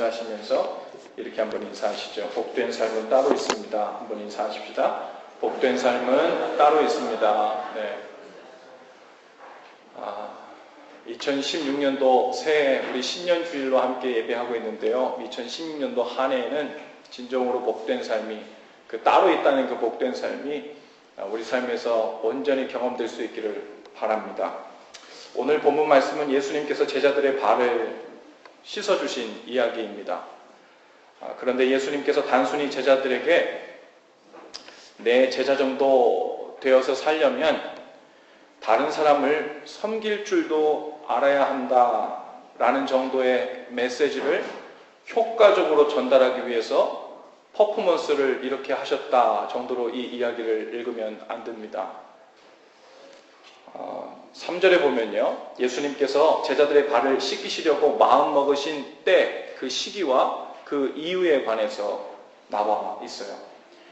인사하시면서 이렇게 한번 인사하시죠. 복된 삶은 따로 있습니다. 한번 인사하십시다. 복된 삶은 따로 있습니다. 네. 2016년도 새해 우리 신년주일로 함께 예배하고 있는데요. 2016년도 한 해에는 진정으로 복된 삶이 따로 있다는 그 복된 삶이 우리 삶에서 온전히 경험될 수 있기를 바랍니다. 오늘 본문 말씀은 예수님께서 제자들의 발을 씻어주신 이야기입니다. 그런데 예수님께서 단순히 제자들에게 내 제자 정도 되어서 살려면 다른 사람을 섬길 줄도 알아야 한다라는 정도의 메시지를 효과적으로 전달하기 위해서 퍼포먼스를 이렇게 하셨다 정도로 이 이야기를 읽으면 안 됩니다. 3절에 보면요, 예수님께서 제자들의 발을 씻기시려고 마음먹으신 때 그 시기와 그 이유에 관해서 나와 있어요.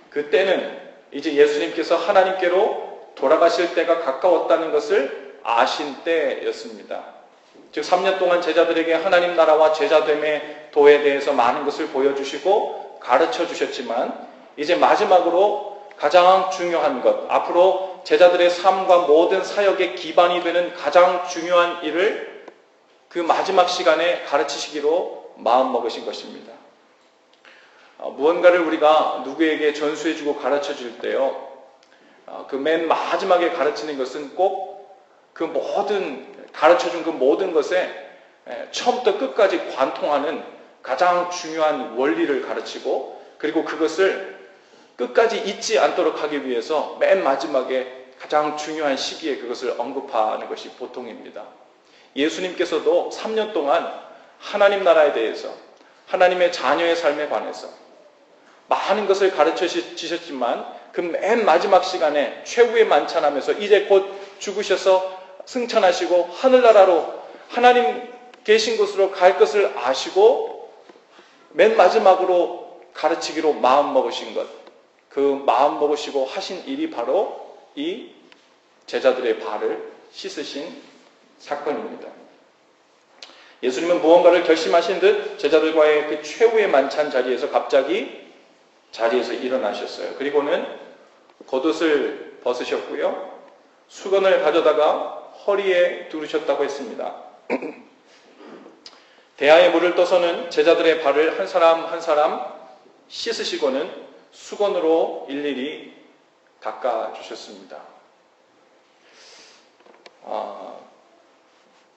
그 때는 이제 예수님께서 하나님께로 돌아가실 때가 가까웠다는 것을 아신 때였습니다. 즉 3년 동안 제자들에게 하나님 나라와 제자됨의 도에 대해서 많은 것을 보여주시고 가르쳐 주셨지만 이제 마지막으로 가장 중요한 것, 앞으로 제자들의 삶과 모든 사역의 기반이 되는 가장 중요한 일을 그 마지막 시간에 가르치시기로 마음먹으신 것입니다. 무언가를 우리가 누구에게 전수해주고 가르쳐줄 때요, 그 맨 마지막에 가르치는 것은 꼭 그 모든 가르쳐준 그 모든 것에 처음부터 끝까지 관통하는 가장 중요한 원리를 가르치고, 그리고 그것을 끝까지 잊지 않도록 하기 위해서 맨 마지막에 가장 중요한 시기에 그것을 언급하는 것이 보통입니다. 예수님께서도 3년 동안 하나님 나라에 대해서, 하나님의 자녀의 삶에 관해서 많은 것을 가르쳐 주셨지만 그 맨 마지막 시간에 최후의 만찬하면서 이제 곧 죽으셔서 승천하시고 하늘나라로 하나님 계신 곳으로 갈 것을 아시고 맨 마지막으로 가르치기로 마음먹으신 것, 그 마음먹으시고 하신 일이 바로 이 제자들의 발을 씻으신 사건입니다. 예수님은 무언가를 결심하신 듯 제자들과의 그 최후의 만찬 자리에서 갑자기 자리에서 일어나셨어요. 그리고는 겉옷을 벗으셨고요, 수건을 가져다가 허리에 두르셨다고 했습니다. 대야에 물을 떠서는 제자들의 발을 한 사람 한 사람 씻으시고는 수건으로 일일이 닦아주셨습니다.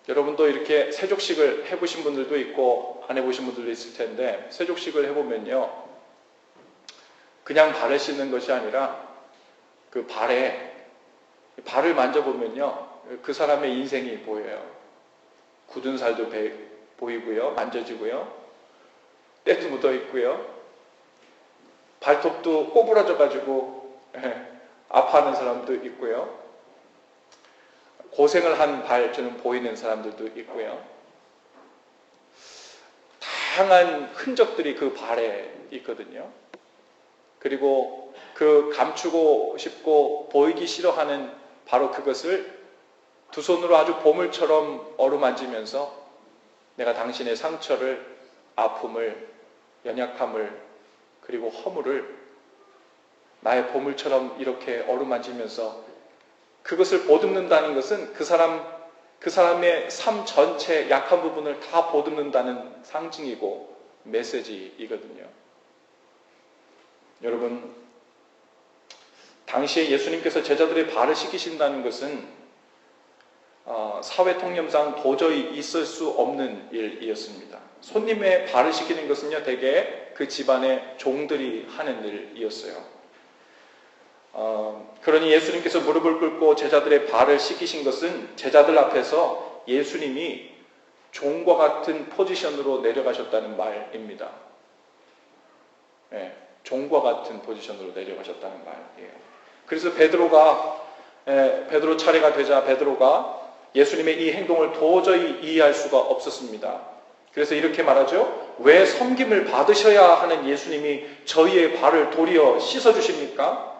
여러분도 이렇게 세족식을 해보신 분들도 있고 안 해보신 분들도 있을 텐데, 세족식을 해보면요, 그냥 발을 씻는 것이 아니라 그 발을 만져보면요, 그 사람의 인생이 보여요. 굳은 살도 보이고요, 만져지고요, 때도 묻어 있고요, 발톱도 꼬부라져가지고 아파하는 사람도 있고요, 고생을 한 발처럼 보이는 사람들도 있고요. 다양한 흔적들이 그 발에 있거든요. 그리고 그 감추고 싶고 보이기 싫어하는 바로 그것을 두 손으로 아주 보물처럼 어루만지면서 내가 당신의 상처를, 아픔을, 연약함을, 그리고 허물을 나의 보물처럼 이렇게 어루만지면서 그것을 보듬는다는 것은 그 사람의 삶 전체 약한 부분을 다 보듬는다는 상징이고 메시지이거든요. 여러분, 당시에 예수님께서 제자들의 발을 씻기신다는 것은 사회 통념상 도저히 있을 수 없는 일이었습니다. 손님의 발을 씻기는 것은요, 대개 그 집안의 종들이 하는 일이었어요. 그러니 예수님께서 무릎을 꿇고 제자들의 발을 씻기신 것은 제자들 앞에서 예수님이 종과 같은 포지션으로 내려가셨다는 말입니다. 네, 종과 같은 포지션으로 내려가셨다는 말이에요. 그래서 베드로 차례가 되자 베드로가 예수님의 이 행동을 도저히 이해할 수가 없었습니다. 그래서 이렇게 말하죠. 왜 섬김을 받으셔야 하는 예수님이 저희의 발을 도리어 씻어주십니까?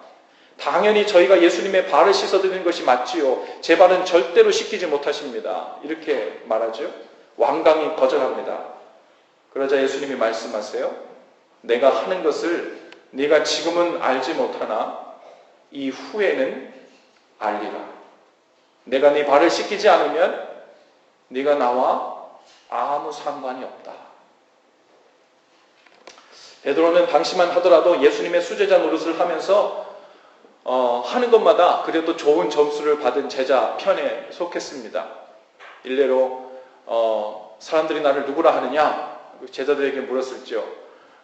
당연히 저희가 예수님의 발을 씻어드리는 것이 맞지요. 제 발은 절대로 씻기지 못하십니다. 이렇게 말하죠. 완강히 거절합니다. 그러자 예수님이 말씀하세요. 내가 하는 것을 네가 지금은 알지 못하나 이후에는 알리라. 내가 네 발을 씻기지 않으면 네가 나와 아무 상관이 없다. 베드로는 당시만 하더라도 예수님의 수제자 노릇을 하면서 하는 것마다 그래도 좋은 점수를 받은 제자 편에 속했습니다. 일례로 사람들이 나를 누구라 하느냐? 제자들에게 물었을지요.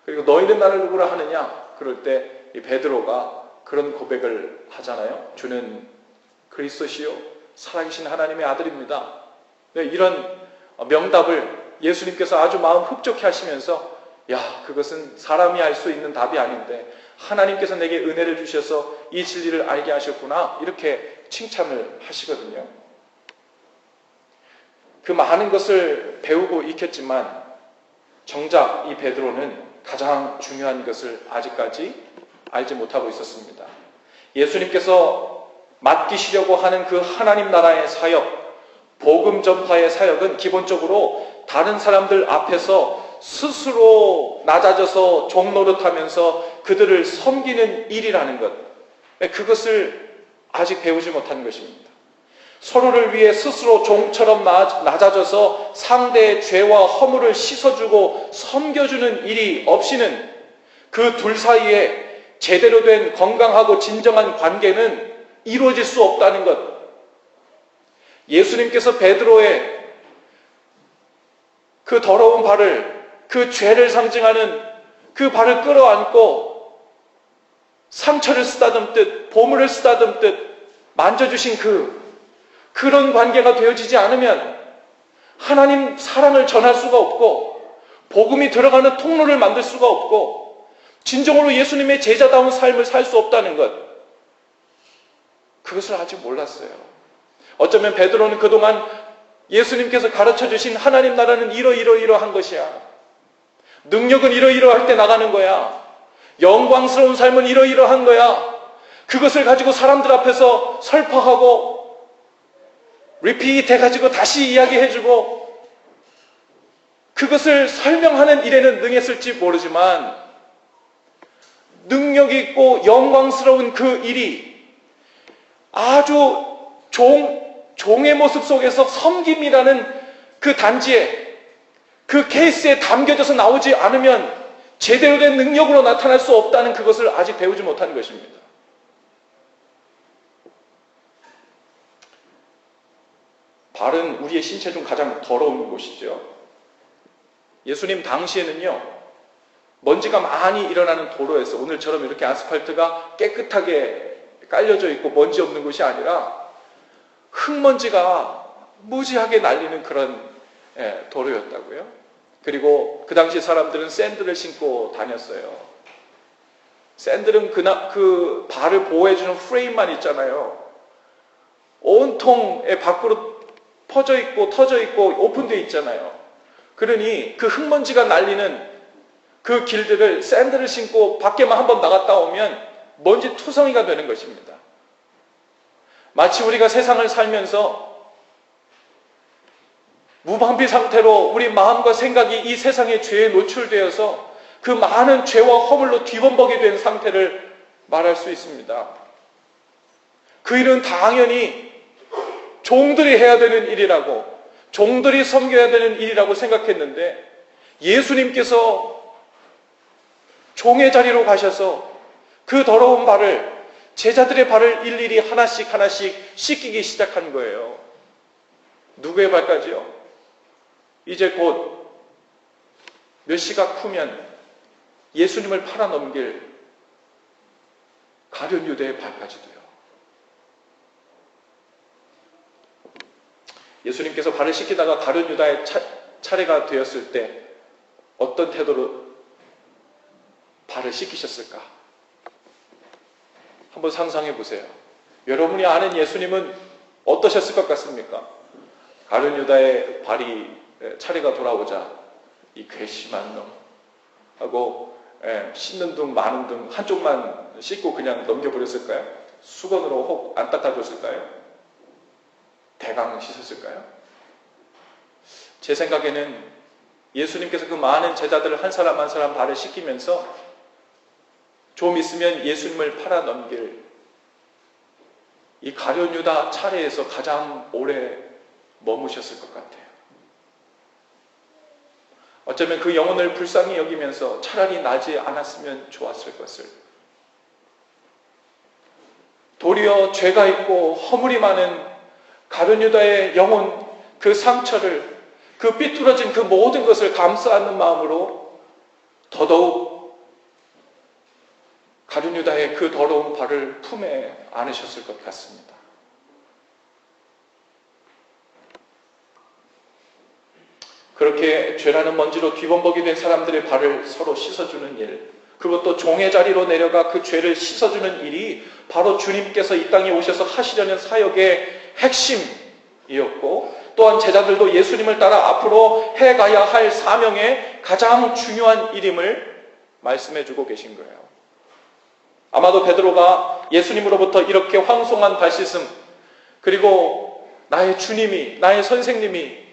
그리고 너희는 나를 누구라 하느냐? 그럴 때 이 베드로가 그런 고백을 하잖아요. 주는 그리스도시요 살아계신 하나님의 아들입니다. 이런 명답을 예수님께서 아주 마음 흡족해 하시면서 야, 그것은 사람이 알 수 있는 답이 아닌데 하나님께서 내게 은혜를 주셔서 이 진리를 알게 하셨구나, 이렇게 칭찬을 하시거든요. 그 많은 것을 배우고 익혔지만 정작 이 베드로는 가장 중요한 것을 아직까지 알지 못하고 있었습니다. 예수님께서 맡기시려고 하는 그 하나님 나라의 사역, 복음 전파의 사역은 기본적으로 다른 사람들 앞에서 스스로 낮아져서 종 노릇하면서 그들을 섬기는 일이라는 것, 그것을 아직 배우지 못한 것입니다. 서로를 위해 스스로 종처럼 낮아져서 상대의 죄와 허물을 씻어주고 섬겨주는 일이 없이는 그 둘 사이에 제대로 된 건강하고 진정한 관계는 이루어질 수 없다는 것. 예수님께서 베드로의 그 더러운 발을, 그 죄를 상징하는 그 발을 끌어안고 상처를 쓰다듬듯 보물을 쓰다듬듯 만져주신 그런 관계가 되어지지 않으면 하나님 사랑을 전할 수가 없고 복음이 들어가는 통로를 만들 수가 없고 진정으로 예수님의 제자다운 삶을 살 수 없다는 것, 그것을 아직 몰랐어요. 어쩌면 베드로는 그동안 예수님께서 가르쳐 주신 하나님 나라는 이러한 것이야, 능력은 이러할 때 나가는 거야, 영광스러운 삶은 이러한 거야, 그것을 가지고 사람들 앞에서 설파하고 리피트 해가지고 다시 이야기해주고 그것을 설명하는 일에는 능했을지 모르지만 능력 있고 영광스러운 그 일이 아주 종의 모습 속에서 섬김이라는 그 단지에, 그 케이스에 담겨져서 나오지 않으면 제대로 된 능력으로 나타날 수 없다는 그것을 아직 배우지 못한 것입니다. 발은 우리의 신체 중 가장 더러운 곳이죠. 예수님 당시에는요, 먼지가 많이 일어나는 도로에서 오늘처럼 이렇게 아스팔트가 깨끗하게 깔려져 있고 먼지 없는 곳이 아니라 흙먼지가 무지하게 날리는 그런 도로였다고요. 그리고 그 당시 사람들은 샌들을 신고 다녔어요. 샌들은 그 발을 보호해주는 프레임만 있잖아요. 온통 밖으로 퍼져 있고 터져 있고 오픈되어 있잖아요. 그러니 그 흙먼지가 날리는 그 길들을 샌들을 신고 밖에만 한번 나갔다 오면 먼지 투성이가 되는 것입니다. 마치 우리가 세상을 살면서 무방비 상태로 우리 마음과 생각이 이 세상의 죄에 노출되어서 그 많은 죄와 허물로 뒤범벅이 된 상태를 말할 수 있습니다. 그 일은 당연히 종들이 해야 되는 일이라고, 종들이 섬겨야 되는 일이라고 생각했는데 예수님께서 종의 자리로 가셔서 그 더러운 발을, 제자들의 발을 일일이 하나씩 씻기기 시작한 거예요. 누구의 발까지요? 이제 곧 몇 시가 크면 예수님을 팔아넘길 가룟 유대의 발까지도요. 예수님께서 발을 씻기다가 가룟 유다의 차례가 되었을 때 어떤 태도로 발을 씻기셨을까? 한번 상상해 보세요. 여러분이 아는 예수님은 어떠셨을 것 같습니까? 가룟 유다의 발이 차례가 돌아오자 이 괘씸한 놈 하고 씻는 둥 마는 둥 한쪽만 씻고 그냥 넘겨버렸을까요? 수건으로 혹 안 닦아줬을까요? 대강 씻었을까요? 제 생각에는 예수님께서 그 많은 제자들을 한 사람 한 사람 발을 씻기면서 좀 있으면 예수님을 팔아 넘길 이 가룟 유다 차례에서 가장 오래 머무셨을 것 같아요. 어쩌면 그 영혼을 불쌍히 여기면서 차라리 나지 않았으면 좋았을 것을, 도리어 죄가 있고 허물이 많은 가룟 유다의 영혼, 그 상처를, 그 삐뚤어진 그 모든 것을 감싸 안는 마음으로 더더욱 가룟 유다의 그 더러운 발을 품에 안으셨을 것 같습니다. 그렇게 죄라는 먼지로 뒤범벅이 된 사람들의 발을 서로 씻어주는 일, 그리고 또 종의 자리로 내려가 그 죄를 씻어주는 일이 바로 주님께서 이 땅에 오셔서 하시려는 사역의 핵심이었고, 또한 제자들도 예수님을 따라 앞으로 해가야 할 사명의 가장 중요한 일임을 말씀해주고 계신 거예요. 아마도 베드로가 예수님으로부터 이렇게 황송한 발씻음, 그리고 나의 주님이, 나의 선생님이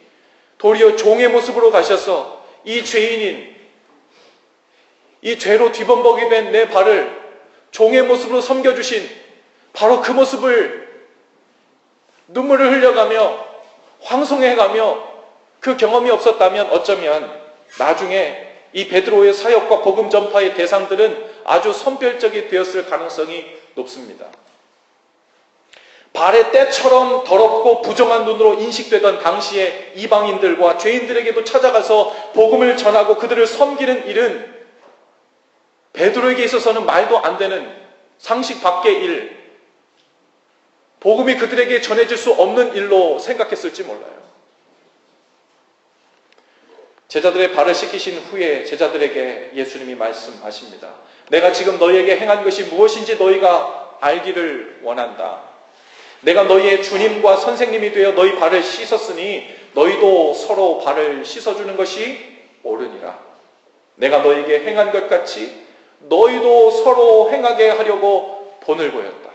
도리어 종의 모습으로 가셔서 이 죄인인, 이 죄로 뒤범벅이 된 내 발을 종의 모습으로 섬겨주신 바로 그 모습을 눈물을 흘려가며 황송해가며 그 경험이 없었다면 어쩌면 나중에 이 베드로의 사역과 복음 전파의 대상들은 아주 선별적이 되었을 가능성이 높습니다. 발의 때처럼 더럽고 부정한 눈으로 인식되던 당시의 이방인들과 죄인들에게도 찾아가서 복음을 전하고 그들을 섬기는 일은 베드로에게 있어서는 말도 안 되는 상식 밖의 일, 복음이 그들에게 전해질 수 없는 일로 생각했을지 몰라요. 제자들의 발을 씻기신 후에 제자들에게 예수님이 말씀하십니다. 내가 지금 너희에게 행한 것이 무엇인지 너희가 알기를 원한다. 내가 너희의 주님과 선생님이 되어 너희 발을 씻었으니 너희도 서로 발을 씻어주는 것이 옳으니라. 내가 너희에게 행한 것 같이 너희도 서로 행하게 하려고 본을 보였다.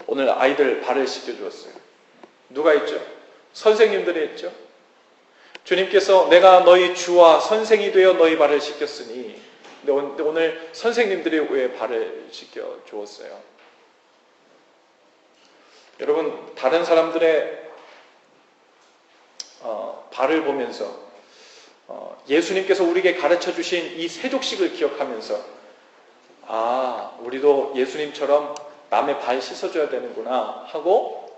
오늘 아이들 발을 씻겨주었어요. 누가 했죠? 선생님들이 했죠. 주님께서 내가 너희 주와 선생이 되어 너희 발을 씻겼으니, 근데 오늘 선생님들이 왜 발을 씻겨주었어요? 여러분, 다른 사람들의 발을 보면서 예수님께서 우리에게 가르쳐 주신 이 세족식을 기억하면서 우리도 예수님처럼 남의 발 씻어줘야 되는구나 하고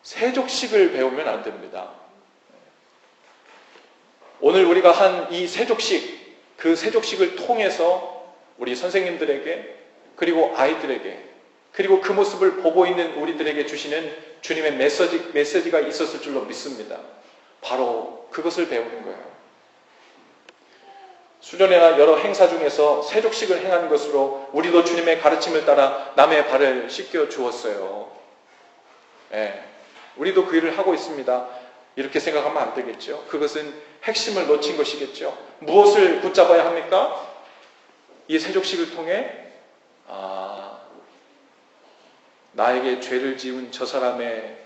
세족식을 배우면 안 됩니다. 오늘 우리가 한 이 세족식, 그 세족식을 통해서 우리 선생님들에게, 그리고 아이들에게, 그리고 그 모습을 보고 있는 우리들에게 주시는 주님의 메시지가 있었을 줄로 믿습니다. 바로 그것을 배우는 거예요. 수련회나 여러 행사 중에서 세족식을 행하는 것으로 우리도 주님의 가르침을 따라 남의 발을 씻겨 주었어요. 우리도 그 일을 하고 있습니다. 이렇게 생각하면 안 되겠죠. 그것은 핵심을 놓친 것이겠죠. 무엇을 붙잡아야 합니까? 이 세족식을 통해 나에게 죄를 지은 저 사람의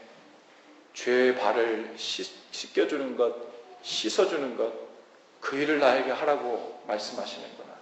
죄의 발을 씻겨주는 것, 씻어주는 것, 그 일을 나에게 하라고 말씀하시는구나.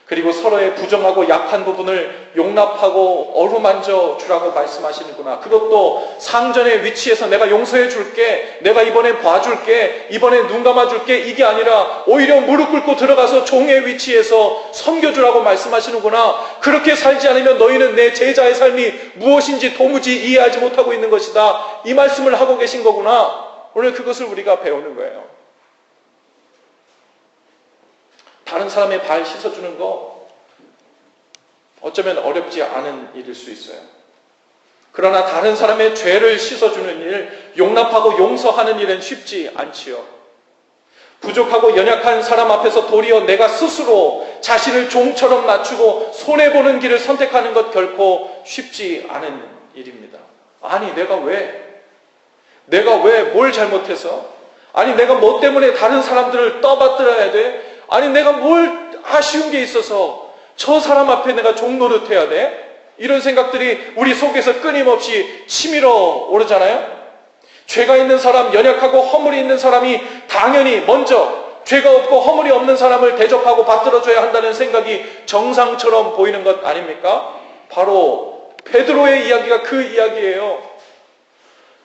그리고 서로의 부정하고 약한 부분을 용납하고 어루만져 주라고 말씀하시는구나. 그것도 상전의 위치에서 내가 용서해 줄게, 내가 이번엔 봐줄게, 이번엔 눈 감아줄게, 이게 아니라 오히려 무릎 꿇고 들어가서 종의 위치에서 섬겨주라고 말씀하시는구나. 그렇게 살지 않으면 너희는 내 제자의 삶이 무엇인지 도무지 이해하지 못하고 있는 것이다. 이 말씀을 하고 계신 거구나. 오늘 그것을 우리가 배우는 거예요. 다른 사람의 발 씻어주는 거 어쩌면 어렵지 않은 일일 수 있어요. 그러나 다른 사람의 죄를 씻어주는 일, 용납하고 용서하는 일은 쉽지 않지요. 부족하고 연약한 사람 앞에서 도리어 내가 스스로 자신을 종처럼 낮추고 손해보는 길을 선택하는 것 결코 쉽지 않은 일입니다. 아니 내가 왜 뭘 잘못해서, 아니 내가 뭐 때문에 다른 사람들을 떠받들어야 돼? 아니 내가 뭘 아쉬운 게 있어서 저 사람 앞에 내가 종노릇해야 돼? 이런 생각들이 우리 속에서 끊임없이 치밀어 오르잖아요. 죄가 있는 사람, 연약하고 허물이 있는 사람이 당연히 먼저 죄가 없고 허물이 없는 사람을 대접하고 받들어줘야 한다는 생각이 정상처럼 보이는 것 아닙니까? 바로 베드로의 이야기가 그 이야기예요.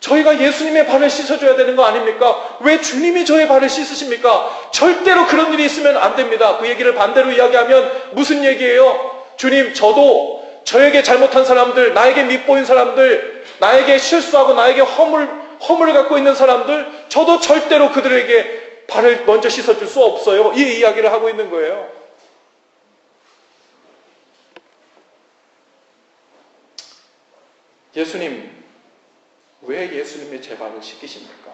저희가 예수님의 발을 씻어줘야 되는 거 아닙니까? 왜 주님이 저의 발을 씻으십니까? 절대로 그런 일이 있으면 안 됩니다. 그 얘기를 반대로 이야기하면 무슨 얘기예요? 주님, 저도 저에게 잘못한 사람들, 나에게 밉보인 사람들, 나에게 실수하고 나에게 허물을 갖고 있는 사람들, 저도 절대로 그들에게 발을 먼저 씻어줄 수 없어요. 이 이야기를 하고 있는 거예요. 예수님, 왜 예수님이 제 발을 씻기십니까?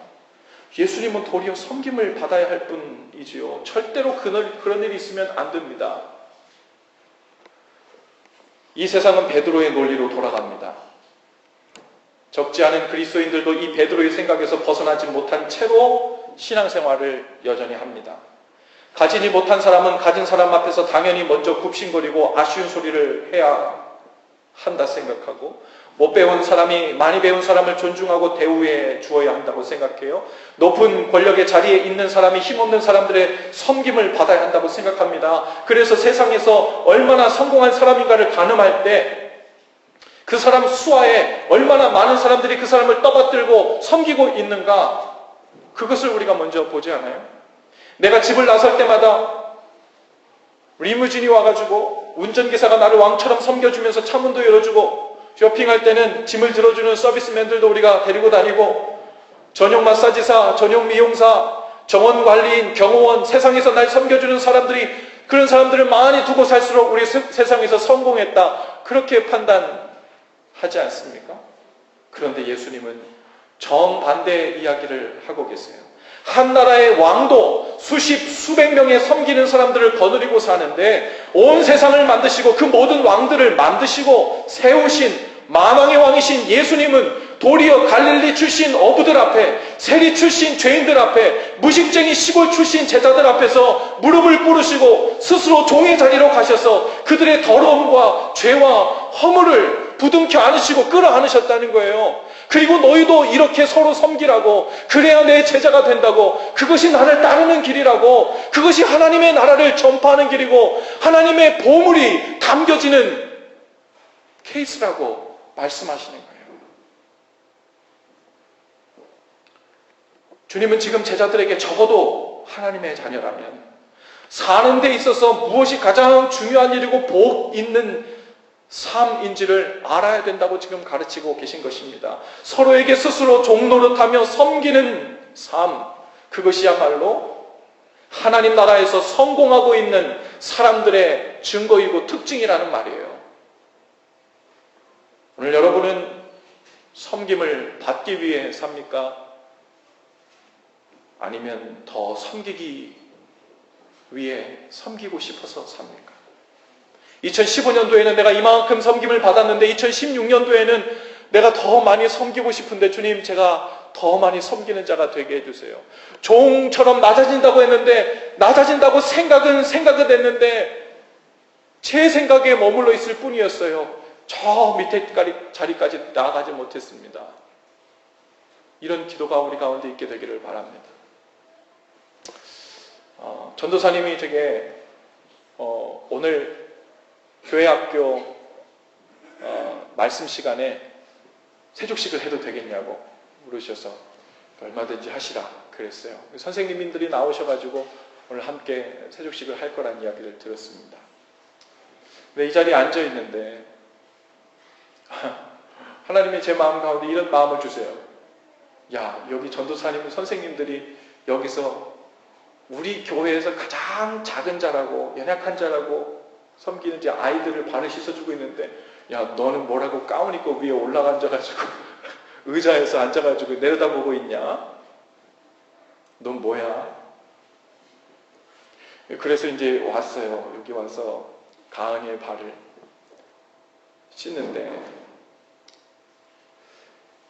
예수님은 도리어 섬김을 받아야 할 분이지요. 절대로 그런 일이 있으면 안 됩니다. 이 세상은 베드로의 논리로 돌아갑니다. 적지 않은 그리스도인들도 이 베드로의 생각에서 벗어나지 못한 채로 신앙생활을 여전히 합니다. 가지지 못한 사람은 가진 사람 앞에서 당연히 먼저 굽신거리고 아쉬운 소리를 해야 한다 생각하고, 못 배운 사람이 많이 배운 사람을 존중하고 대우해 주어야 한다고 생각해요. 높은 권력의 자리에 있는 사람이 힘없는 사람들의 섬김을 받아야 한다고 생각합니다. 그래서 세상에서 얼마나 성공한 사람인가를 가늠할 때 그 사람 수하에 얼마나 많은 사람들이 그 사람을 떠받들고 섬기고 있는가, 그것을 우리가 먼저 보지 않아요? 내가 집을 나설 때마다 리무진이 와가지고 운전기사가 나를 왕처럼 섬겨주면서 차문도 열어주고, 쇼핑할 때는 짐을 들어주는 서비스맨들도 우리가 데리고 다니고, 전용 마사지사, 전용 미용사, 정원관리인, 경호원, 세상에서 날 섬겨주는 사람들이, 그런 사람들을 많이 두고 살수록 우리 세상에서 성공했다, 그렇게 판단하지 않습니까? 그런데 예수님은 정반대의 이야기를 하고 계세요. 한 나라의 왕도 수백 명의 섬기는 사람들을 거느리고 사는데, 온 세상을 만드시고 그 모든 왕들을 만드시고 세우신 만왕의 왕이신 예수님은 도리어 갈릴리 출신 어부들 앞에, 세리 출신 죄인들 앞에, 무식쟁이 시골 출신 제자들 앞에서 무릎을 꿇으시고 스스로 종의 자리로 가셔서 그들의 더러움과 죄와 허물을 부둥켜 안으시고 끌어안으셨다는 거예요. 그리고 너희도 이렇게 서로 섬기라고, 그래야 내 제자가 된다고, 그것이 나를 따르는 길이라고, 그것이 하나님의 나라를 전파하는 길이고 하나님의 보물이 담겨지는 케이스라고 말씀하시는 거예요. 주님은 지금 제자들에게 적어도 하나님의 자녀라면 사는 데 있어서 무엇이 가장 중요한 일이고 복 있는 삶인지를 알아야 된다고 지금 가르치고 계신 것입니다. 서로에게 스스로 종노릇하며 섬기는 삶, 그것이야말로 하나님 나라에서 성공하고 있는 사람들의 증거이고 특징이라는 말이에요. 오늘 여러분은 섬김을 받기 위해 삽니까? 아니면 더 섬기기 위해 섬기고 싶어서 삽니까? 2015년도에는 내가 이만큼 섬김을 받았는데 2016년도에는 내가 더 많이 섬기고 싶은데 주님, 제가 더 많이 섬기는 자가 되게 해주세요. 종처럼 낮아진다고 했는데, 낮아진다고 생각은 됐는데 제 생각에 머물러 있을 뿐이었어요. 저 밑에 자리까지 나아가지 못했습니다. 이런 기도가 우리 가운데 있게 되기를 바랍니다. 전도사님이 되게 오늘 교회학교 말씀 시간에 세족식을 해도 되겠냐고 물으셔서 얼마든지 하시라 그랬어요. 선생님들이 나오셔가지고 오늘 함께 세족식을 할 거란 이야기를 들었습니다. 근데 이 자리에 앉아 있는데 하나님이 제 마음 가운데 이런 마음을 주세요. 야, 여기 전도사님 선생님들이 여기서 우리 교회에서 가장 작은 자라고 연약한 자라고 섬기는 제 아이들을 발을 씻어주고 있는데, 야, 너는 뭐라고 가운 입고 위에 올라앉아가지고 의자에서 앉아가지고 내려다보고 있냐? 넌 뭐야? 그래서 이제 왔어요. 여기 와서 가은이의 발을 씻는데,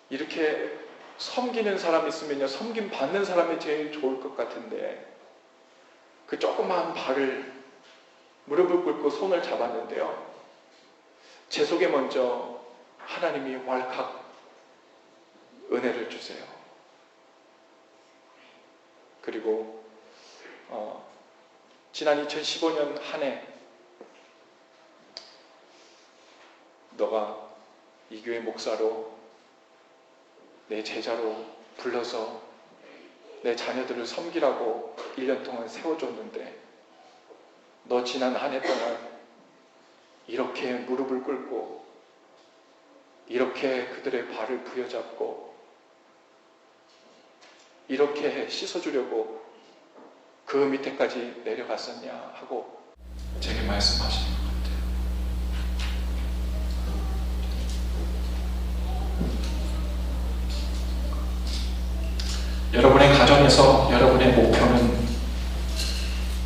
이렇게 섬기는 사람이 있으면요, 섬김 받는 사람이 제일 좋을 것 같은데, 그 조그마한 발을 무릎을 꿇고 손을 잡았는데요, 제 속에 먼저 하나님이 왈칵 은혜를 주세요. 그리고 지난 2015년 한 해 너가 이 교회 목사로 내 제자로 불러서 내 자녀들을 섬기라고 1년 동안 세워줬는데 너 지난 한 해 동안 이렇게 무릎을 꿇고 이렇게 그들의 발을 부여잡고 이렇게 씻어주려고 그 밑에까지 내려갔었냐 하고 제게 말씀하시는 것 같아요. 여러분의 가정에서 여러분의 목표는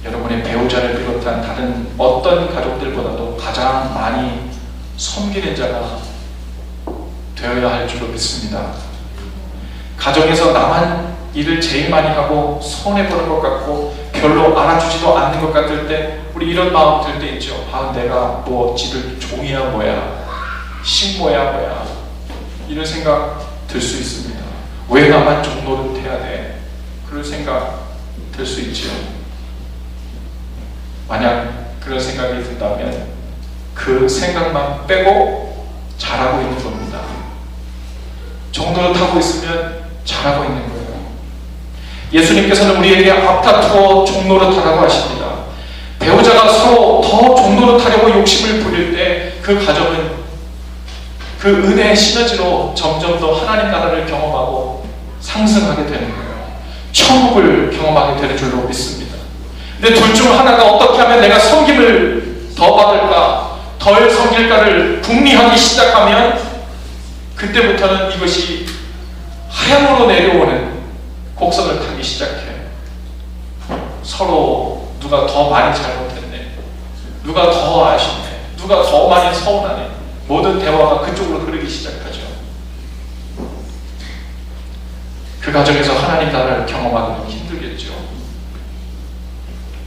여러분의 배우자를 비롯한 다른 어떤 가족들보다도 가장 많이 섬기는 자가 되어야 할 줄로 믿습니다. 가정에서 나만 일을 제일 많이 하고 손해보는 것 같고 별로 알아주지도 않는 것 같을 때 우리 이런 마음 들 때 있죠. 내가 뭐 지들 종이야 뭐야 식모야 뭐야 이런 생각 들 수 있습니다. 왜 나만 종노릇 해야 돼? 그런 생각 들 수 있죠. 만약 그런 생각이 든다면 그 생각만 빼고 잘하고 있는 겁니다. 종노릇 하고 있으면 잘하고 있는 거예요. 예수님께서는 우리에게 앞다투어 종노릇하라고 하십니다. 배우자가 서로 더 종노릇하려고 욕심을 부릴 때 그 가정은 그 은혜의 시너지로 점점 더 하나님 나라를 경험하고 상승하게 되는 거예요. 천국을 경험하게 되는 줄로 믿습니다. 근데 둘 중 하나가 어떻게 하면 내가 섬김을 더 받을까, 덜 섬길까를 궁리하기 시작하면 그때부터는 이것이 하향으로 내려오는 곡선을 타기 시작해요. 서로 누가 더 많이 잘못했네, 누가 더 아쉽네, 누가 더 많이 서운하네, 모든 대화가 그쪽으로 흐르기 시작하죠. 그 과정에서 하나님 나라를 경험하기는 힘들겠죠.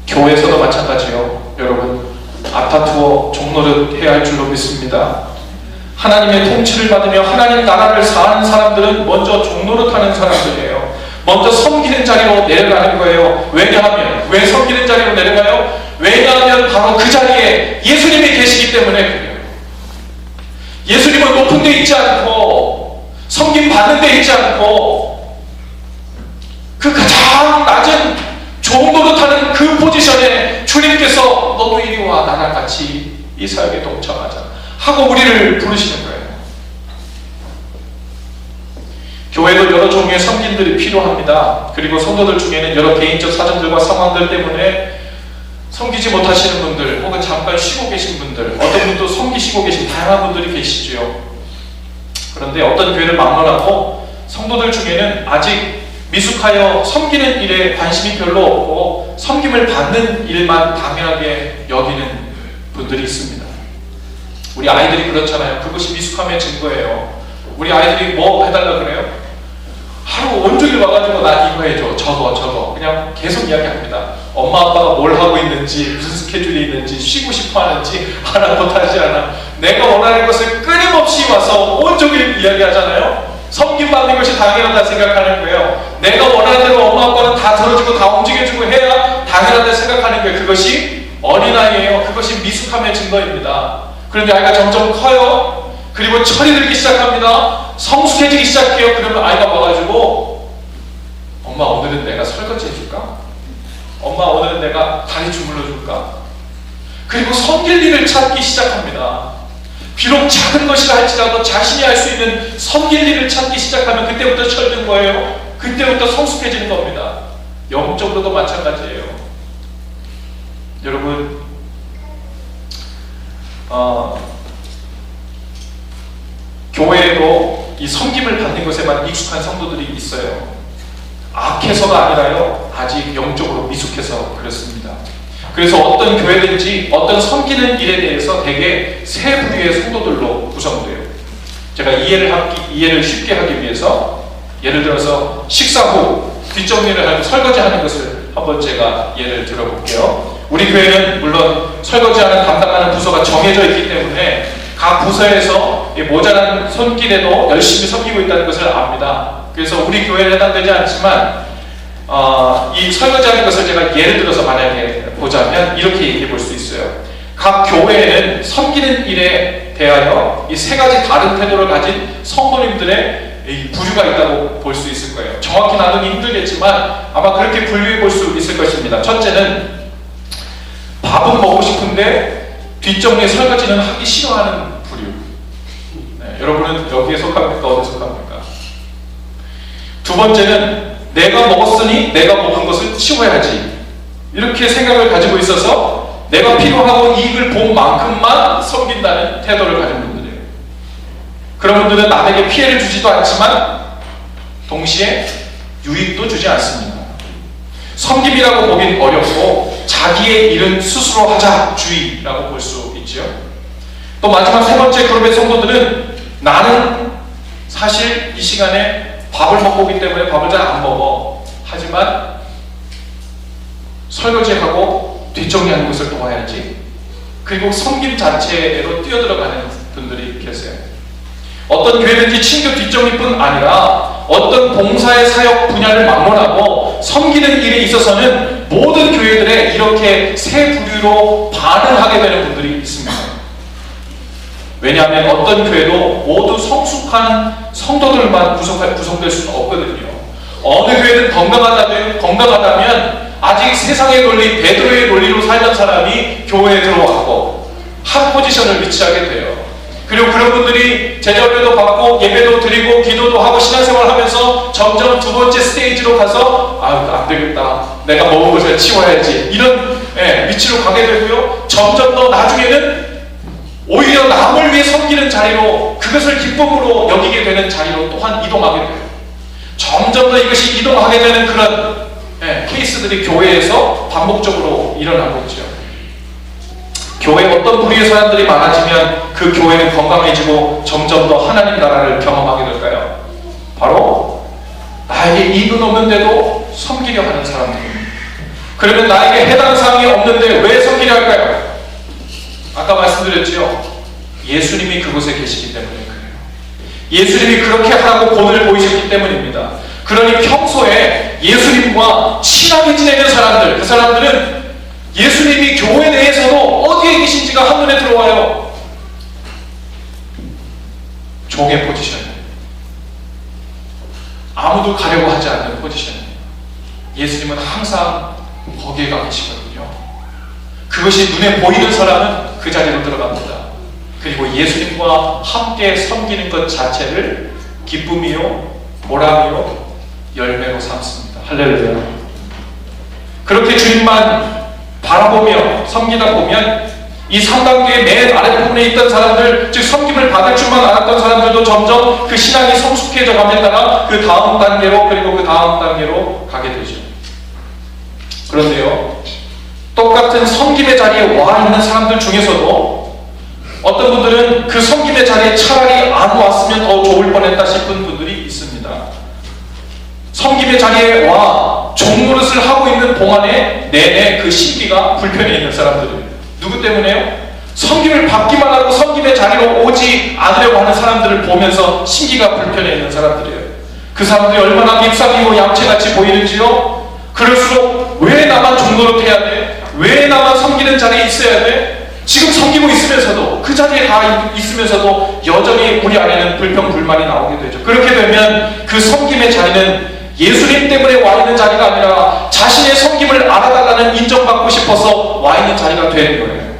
교회에서도 마찬가지요. 여러분, 앞다투어 종노릇 해야 할 줄로 믿습니다. 하나님의 통치를 받으며 하나님 나라를 사는 사람들은 먼저 종노릇하는 사람들이에요. 먼저 섬기는 자리로 내려가는 거예요. 왜냐하면, 왜 섬기는 자리로 내려가요? 왜냐하면 바로 그 자리에 예수님이 계시기 때문에 그래요. 예수님은 높은 데 있지 않고 섬김 받는 데 있지 않고 그 가장 낮은 종노릇하는 그 포지션에 주님께서 너도 이리 와, 나랑 같이 이 사역에 동참하자 하고 우리를 부르시는 거예요. 교회도 여러 종류의 섬김들이 필요합니다. 그리고 성도들 중에는 여러 개인적 사정들과 상황들 때문에 섬기지 못하시는 분들, 혹은 잠깐 쉬고 계신 분들, 어떤 분도 섬기시고 계신 다양한 분들이 계시죠. 그런데 어떤 교회를 막론하고 성도들 중에는 아직 미숙하여 섬기는 일에 관심이 별로 없고 섬김을 받는 일만 당연하게 여기는 분들이 있습니다. 우리 아이들이 그렇잖아요. 그것이 미숙함의 증거예요. 우리 아이들이 뭐 해달라 그래요? 하루 온종일 와가지고 나 이거 해줘, 저거 그냥 계속 이야기합니다. 엄마 아빠가 뭘 하고 있는지, 무슨 스케줄이 있는지, 쉬고 싶어 하는지 하나도 타지 않아. 내가 원하는 것을 끊임없이 와서 온종일 이야기하잖아요. 섬김받는 것이 당연하다 생각하는 거예요. 내가 원하는 대로 엄마 아빠는 다 들어주고 다 움직여주고 해야 당연하다 생각하는 거예요. 그것이 어린아이예요. 그것이 미숙함의 증거입니다. 그런데 아이가 점점 커요. 그리고 철이 들기 시작합니다. 성숙해지기 시작해요. 그러면 아이가 와가지고 엄마 오늘은 내가 설거지 해줄까? 엄마 오늘은 내가 다리 주물러 줄까? 그리고 섬길 일을 찾기 시작합니다. 비록 작은 것이라 할지라도 자신이 할 수 있는 섬길 일을 찾기 시작하면 그때부터 철든 거예요. 그때부터 성숙해지는 겁니다. 영적으로도 마찬가지예요. 여러분, 교회에도 이 섬김을 받는 것에만 익숙한 성도들이 있어요. 악해서가 아니라요, 아직 영적으로 미숙해서 그렇습니다. 그래서 어떤 교회든지 어떤 섬기는 일에 대해서 대개 세 부류의 성도들로 구성돼요. 제가 이해를 쉽게 하기 위해서 예를 들어서 식사 후 뒷정리를 하고 설거지하는 것을 한번 제가 예를 들어볼게요. 우리 교회는 물론 설거지하는 담당하는 부서가 정해져 있기 때문에 각 부서에서 모자란 손길에도 열심히 섬기고 있다는 것을 압니다. 그래서 우리 교회에 해당되지 않지만 이 설거지하는 것을 제가 예를 들어서 만약에 보자면 이렇게 얘기해 볼 수 있어요. 각 교회에는 섬기는 일에 대하여 이 세 가지 다른 태도를 가진 성도님들의 이 부류가 있다고 볼 수 있을 거예요. 정확히 나누기 힘들겠지만 아마 그렇게 분류해 볼 수 있을 것입니다. 첫째는 밥은 먹고 싶은데 뒷정리 설거지는 하기 싫어하는 부류. 네, 여러분은 여기에 속합니까? 어디에 속합니까? 두 번째는 내가 먹었으니 내가 먹은 것을 치워야지, 이렇게 생각을 가지고 있어서 내가 필요하고 이익을 본 만큼만 섬긴다는 태도를 가진 분들이에요. 그런 분들은 남에게 피해를 주지도 않지만 동시에 유익도 주지 않습니다. 섬김이라고 보긴 어렵고 자기의 일은 스스로 하자 주의라고 볼 수 있죠. 또 마지막 세 번째 그룹의 성도들은 나는 사실 이 시간에 밥을 먹고 오기 때문에 밥을 잘 안 먹어. 하지만 설거지하고 뒷정리하는 것을 도와야지. 그리고 섬김 자체로 뛰어들어가는 분들이 계세요. 어떤 교회든지 친교 뒷정리뿐 아니라 어떤 봉사의 사역 분야를 막론하고 섬기는 일에 있어서는 모든 교회들에 이렇게 세 부류로 반응하게 되는 분들이 있습니다. 왜냐하면 어떤 교회도 모두 성숙한 성도들만 구성될 수는 없거든요. 어느 교회는 건강하다면 아직 세상의 논리, 베드로의 논리로 살던 사람이 교회에 들어왔고 한 포지션을 위치하게 돼요. 그리고 그런 분들이 제자훈련도 받고 예배도 드리고 기도도 하고 신앙생활을 하면서 점점 두 번째 스테이지로 가서 안 되겠다, 내가 먹은 것을 치워야지, 이런 위치로 가게 되고요. 점점 더 나중에는 오히려 남을 위해 섬기는 자리로, 그것을 기쁨으로 여기게 되는 자리로 또한 이동하게 돼요. 점점 더 이것이 이동하게 되는 그런 케이스들이 교회에서 반복적으로 일어나고 있죠. 교회에 어떤 부류의 사람들이 많아지면 그 교회는 건강해지고 점점 더 하나님 나라를 경험하게 될까요? 바로 나에게 이익은 없는데도 섬기려 하는 사람들. 그러면 나에게 해당 사항이 없는데 왜 섬기려 할까요? 아까 말씀드렸죠. 예수님이 그곳에 계시기 때문에 그래요. 예수님이 그렇게 하라고 본을 보이셨기 때문입니다. 그러니 평소에 예수님과 친하게 지내는 사람들, 그 사람들은 예수님이 교회 내에서도 어디에 계신지가 한눈에 들어와요. 종의 포지션, 아무도 가려고 하지 않는 포지션. 예수님은 항상 거기에 가 계시거든요. 그것이 눈에 보이는 사람은 그 자리로 들어갑니다. 그리고 예수님과 함께 섬기는 것 자체를 기쁨이요, 보람이요, 열매로 삼습니다. 할렐루야. 그렇게 주님만 바라보며 섬기다 보면 이 3단계의 맨 아랫부분에 있던 사람들, 즉 섬김을 받을 줄만 알았던 사람들도 점점 그 신앙이 성숙해져 감에 따라 그 다음 단계로, 그리고 그 다음 단계로 가게 되죠. 그런데요, 똑같은 섬김의 자리에 와 있는 사람들 중에서도 어떤 분들은 그 섬김의 자리에 차라리 안 왔으면 더 좋을 뻔했다 싶은 분들이 있습니다. 섬김의 자리에 와 종노릇을 하고 있는 동안에 내내 그 심기가 불편해 있는 사람들이에요. 누구 때문에요? 섬김을 받기만 하고 섬김의 자리로 오지 않으려고 하는 사람들을 보면서 심기가 불편해 있는 사람들이에요. 그 사람들이 얼마나 밉상이고 얌체같이 보이는지요? 그럴수록 왜 나만 종노릇 해야 돼? 왜 나만 섬기는 자리에 있어야 돼? 지금 섬기고 있으면서도, 그 자리에 다 있으면서도 여전히 우리 안에는 불평, 불만이 나오게 되죠. 그렇게 되면 그 섬김의 자리는 예수님 때문에 와 있는 자리가 아니라 자신의 섬김을 알아달라는 인정받고 싶어서 와 있는 자리가 되는 거예요.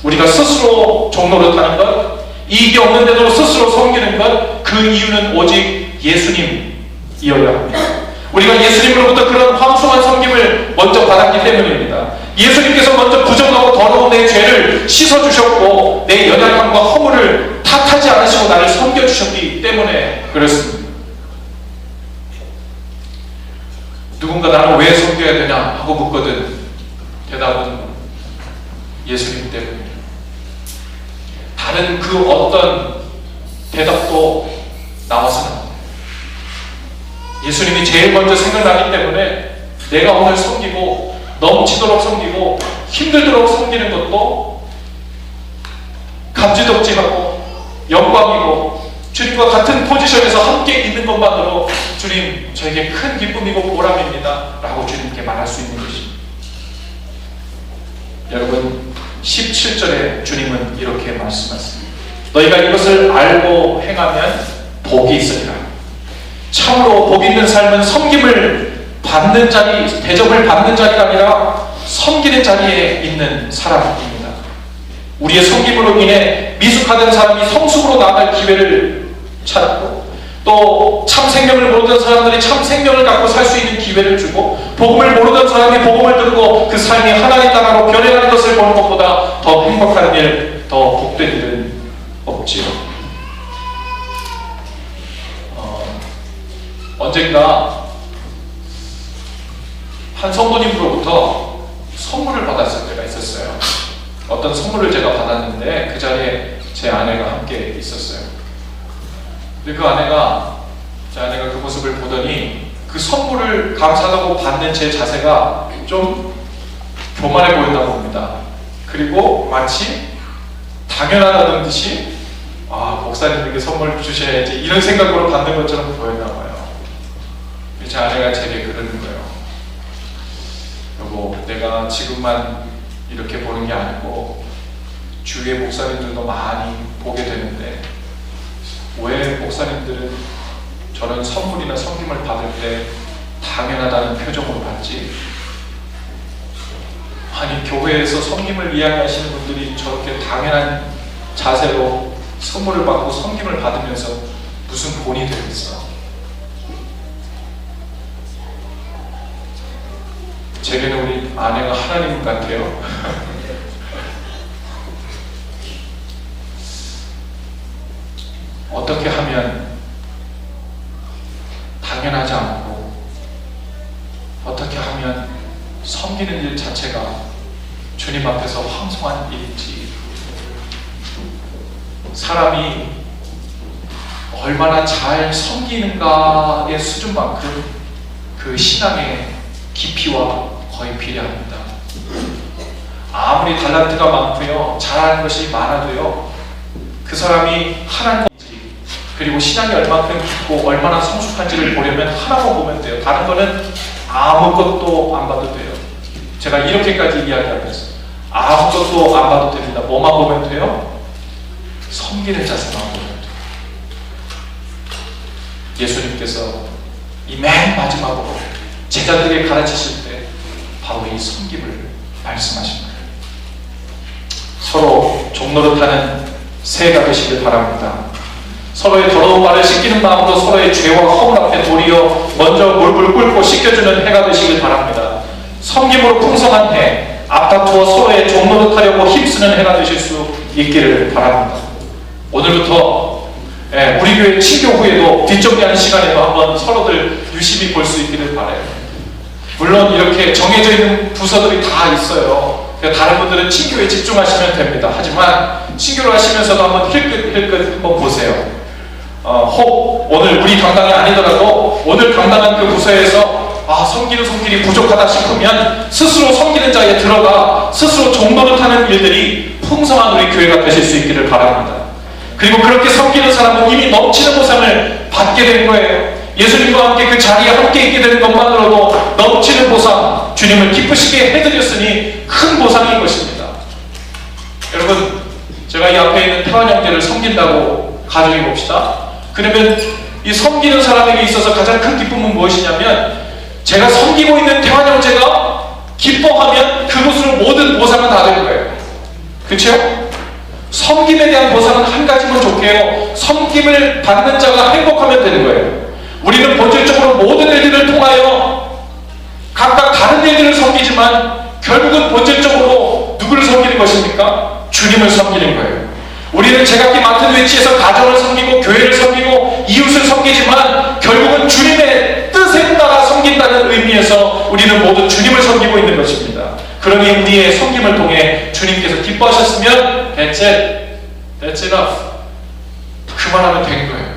우리가 스스로 종노릇하는 것, 이익이 없는데도 스스로 섬기는 것, 그 이유는 오직 예수님이어야 합니다. 우리가 예수님으로부터 그런 황송한 섬김을 먼저 받았기 때문입니다. 예수님께서 먼저 부정하고 더러운 내 죄를 씻어주셨고 내 연약함과 허물을 탓하지 않으시고 나를 섬겨주셨기 때문에 그렇습니다. 누군가 나를 왜 섬겨야 되냐 하고 묻거든 대답은 예수님 때문이에요. 다른 그 어떤 대답도 나와서는 안 돼요. 예수님이 제일 먼저 생각나기 때문에 내가 오늘 섬기고 넘치도록 섬기고 힘들도록 섬기는 것도 감지덕지하고 영광이고 주님과 같은 포지션에서 함께 있는 것만으로 주님, 저에게 큰 기쁨이고 보람입니다 라고 주님께 말할 수 있는 것입니다. 여러분, 17절에 주님은 이렇게 말씀하십니다. 너희가 이것을 알고 행하면 복이 있으리라. 참으로 복 있는 삶은 섬김을 받는 자리, 대접을 받는 자리가 아니라 섬기는 자리에 있는 사람입니다. 우리의 섬김으로 인해 미숙하던 사람이 성숙으로 나아갈 기회를 찾고, 또 참 생명을 모르던 사람들이 참 생명을 갖고 살 수 있는 기회를 주고, 복음을 모르던 사람이 복음을 듣고 그 삶이 하나님 나라로 변해가는 것을 보는 것보다 더 행복한 일, 더 복된 일은 없지요. 언젠가 한 성도님으로부터 선물을 받았을 때가 있었어요. 어떤 선물을 제가 받았는데 그 자리에 제 아내가 함께 있었어요. 근데 제 아내가 그 모습을 보더니 그 선물을 감사하다고 받는 제 자세가 좀 교만해 보였다고 봅니다. 그리고 마치 당연하다는 듯이 목사님에게 선물 주셔야지 이런 생각으로 받는 것처럼 보였나 봐요. 제 아내가 제게 그러는 거예요. 여보, 내가 지금만 이렇게 보는 게 아니고 주위의 목사님들도 많이 보게 되는데 왜 목사님들은 저런 선물이나 섬김을 받을 때 당연하다는 표정으로 받지? 아니, 교회에서 섬김을 이야기하시는 분들이 저렇게 당연한 자세로 선물을 받고 섬김을 받으면서 무슨 본이 되겠어? 제게는 우리 아내가 하나님 같아요. 어떻게 하면 당연하지 않고 어떻게 하면 섬기는 일 자체가 주님 앞에서 황송한 일인지, 사람이 얼마나 잘 섬기는가의 수준만큼 그 신앙의 깊이와 거의 비례합니다. 아무리 달란트가 많고요, 잘하는 것이 많아도요, 그 사람이 하나님인지, 그리고 신앙이 얼마큼 깊고 얼마나 성숙한지를 보려면 하나만 보면 돼요. 다른 거는 아무것도 안 봐도 돼요. 제가 이렇게까지 이야기하면서 아무것도 안 봐도 됩니다. 뭐만 보면 돼요? 섬기는 자세만 보면 돼요. 예수님께서 이 맨 마지막으로 제자들에게 가르치실 때 바로 이 섬김을 말씀하신 거예요. 서로 종노릇하는 새해가 되시길 바랍니다. 서로의 더러운 발을 씻기는 마음으로 서로의 죄와 허물 앞에 도리어 먼저 물불 끓고 씻겨주는 해가 되시길 바랍니다. 섬김으로 풍성한 해, 앞다투어 서로의 종노릇하려고 힘쓰는 해가 되실 수 있기를 바랍니다. 오늘부터 우리 교회 친교 후에도 뒷정리하는 시간에도 한번 서로들 유심히 볼 수 있기를 바라요. 물론 이렇게 정해져 있는 부서들이 다 있어요. 다른 분들은 친교에 집중하시면 됩니다. 하지만 친교를 하시면서도 한번 힐끗 한번 보세요. 혹 오늘 우리 강당이 아니더라도 오늘 강당한 그 부서에서 섬기는 손길이 부족하다 싶으면 스스로 섬기는 자에 들어가 스스로 종노릇하는 일들이 풍성한 우리 교회가 되실 수 있기를 바랍니다. 그리고 그렇게 섬기는 사람은 이미 넘치는 보상을 받게 된 거예요. 예수님과 함께 그 자리에 함께 있게 되는 것만으로도 넘치는 보상, 주님을 기쁘시게 해드렸으니 큰 보상인 것입니다. 여러분, 제가 이 앞에 있는 태환 형제를 섬긴다고 가정해 봅시다. 그러면 이 섬기는 사람에게 있어서 가장 큰 기쁨은 무엇이냐면, 제가 섬기고 있는 태환 형제가 기뻐하면 그것으로 모든 보상은 다 되는 거예요. 그렇죠? 섬김에 대한 보상은 한 가지만 좋게요. 섬김을 받는 자가 행복하면 되는 거예요. 우리는 본질적으로 모든 일들을 통하여 각각 다른 일들을 섬기지만 결국은 본질적으로 누구를 섬기는 것입니까? 주님을 섬기는 거예요. 우리는 제각기 맡은 위치에서 가정을 섬기고 교회를 섬기고 이웃을 섬기지만 결국은 주님의 뜻에 따라 섬긴다는 의미에서 우리는 모두 주님을 섬기고 있는 것입니다. 그러니 우리의 섬김을 통해 주님께서 기뻐하셨으면 That's enough. 그만하면 된 거예요.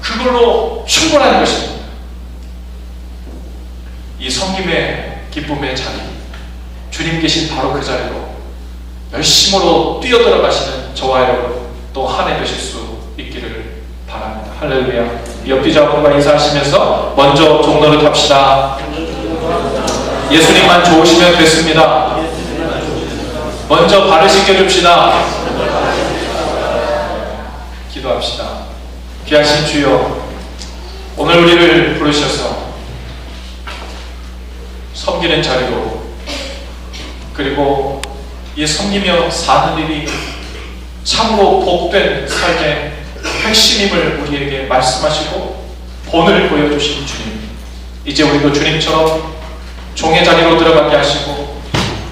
그걸로 충분한 것입니다. 이 섬김의 기쁨의 자리, 주님 계신 바로 그 자리로 열심으로 뛰어들어가시는 저와 여러분 또 한 해 되실 수 있기를 바랍니다. 할렐루야. 옆뒤자분과 인사하시면서 먼저 종로를 탑시다. 예수님만 좋으시면 됐습니다. 먼저 발을 씻겨줍시다. 기도합시다. 귀하신 주여, 오늘 우리를 부르셔서 섬기는 자리로, 그리고 이 섬기며 사는 일이 참으로 복된 삶의 핵심임을 우리에게 말씀하시고 본을 보여주신 주님, 이제 우리도 주님처럼 종의 자리로 들어가게 하시고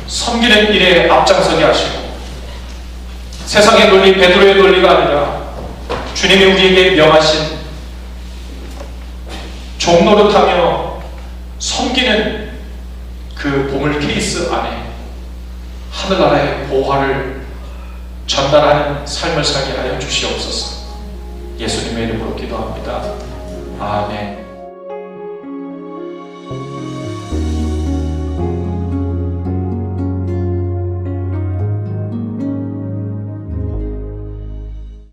섬기는 일에 앞장서게 하시고 세상의 논리, 베드로의 논리가 아니라 주님이 우리에게 명하신 종노릇하며 섬기는 그 보물 케이스 안에 하늘나라의 보화를 전달하는 삶을 살게 하여 주시옵소서. 예수님의 이름으로 기도합니다. 아멘.